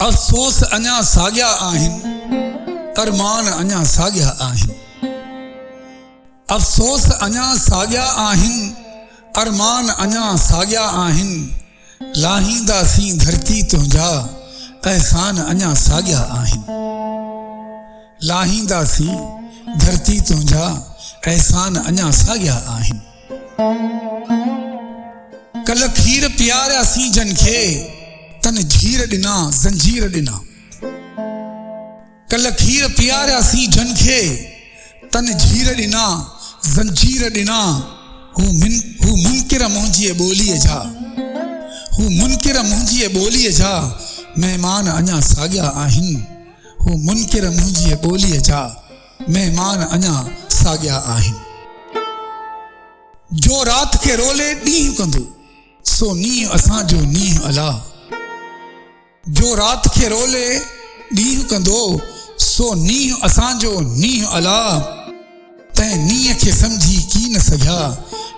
अफ़सोस अञा साॻिया आहिनि, अरमान अञा साॻिया आहिनि। अफ़सोस अञा साॻिया आहिनि, अरमान अञा साॻिया आहिनि। लाहींदासीं धरती तुंहिंजा, एहसान अञा साॻिया आहिनि। लाहींदासीं धरती तुंहिंजा, एहसान अञा साॻिया आहिनि। कल खीर पीआरियासीं जन खे, तन झीर ॾिना ज़ंजीर ॾिना। कल खीर पीआरियासीं जन खे, तन झीर ॾिना ज़ंजीर ॾिना। हू मुनकिर मुंहिंजी ॿोलीअ जा, हू मुनकिर मुंहिंजी ॿोलीअ जा, महिमान अञा साॻिया आहिनि। हू मुनकिर मुंहिंजी ॿोलीअ जा, महिमान अञा साॻिया आहिनि। जो रात खे रोले ॾींहुं कंदो, सो नींहुं असांजो नींहुं अला। जो रात खे रोले ॾींहुं कंदो, सो नींहुं असांजो नींहुं अला। तंहिं नींहुं खे सम्झी की न सघिया,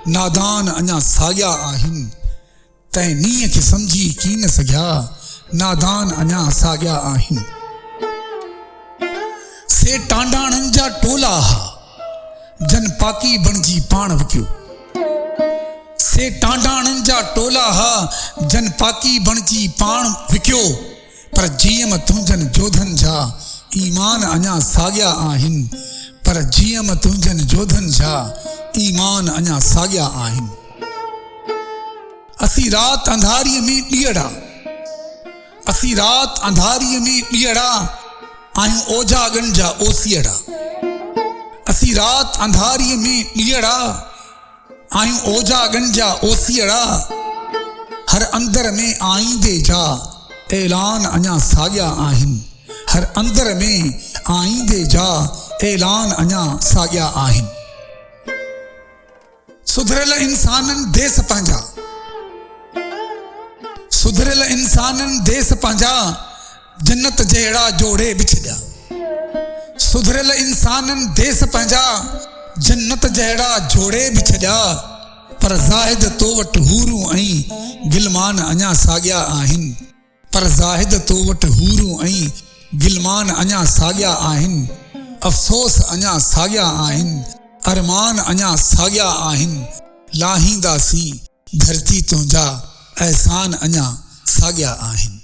नादान अञा साॻिया आहिनि। तंहिं नींहुं खे सम्झी की न सघिया, नादान अञा साॻिया आहिनि। से टांडाणनि जा टोला हा, जन पाकी बणिजी पाण विकियो। से टांडाणनि जा टोला हा, जन पाकी बणिजी पाण विकियो। पर जीअम तुंहिंजनि जोधनि जा, ईमान अञा साॻिया आहिनि। पर जीअम तुंहिंजनि जोधनि जा, ईमान अञा साॻिया आहिनि। असीं रात अंधारीअ में ॾीअड़ा, असीं रात अंधारीअ में ॾीअड़ा, आहियूं ओजागनि जा ओसीअड़ा। असीं रात अंधारीअ में ॾीअड़ा, आहियूं ओजागनि जा ओसीअड़ा। हर अंदर में आईंदे जा, ऐलान अञा साॻिया आहिनि। हर अंदर में आईंदे जा, ऐलान अञा साॻिया आहिनि। सुधरियल इंसाननि देस पंहिंजा, सुधरियल इंसाननि देस पंहिंजा, जन्नत जहिड़ा जोड़े बि छॾिया। सुधरियल इंसाननि देस पंहिंजा, जन्नत जहिड़ा जोड़े बि छॾिया। पर ज़ाहिद तो वटि हूरूं ऐं गिलमान अञा साॻिया आहिनि। पर ज़ाहिद तो वटि हूरूं ऐं गिलमान अञा साॻिया आहिनि। अफ़सोस अञा साॻिया आहिनि, अरमान अञा साॻिया आहिनि। लाहींदासीं धरती तुंहिंजा, एहसान अञा साॻिया आहिनि।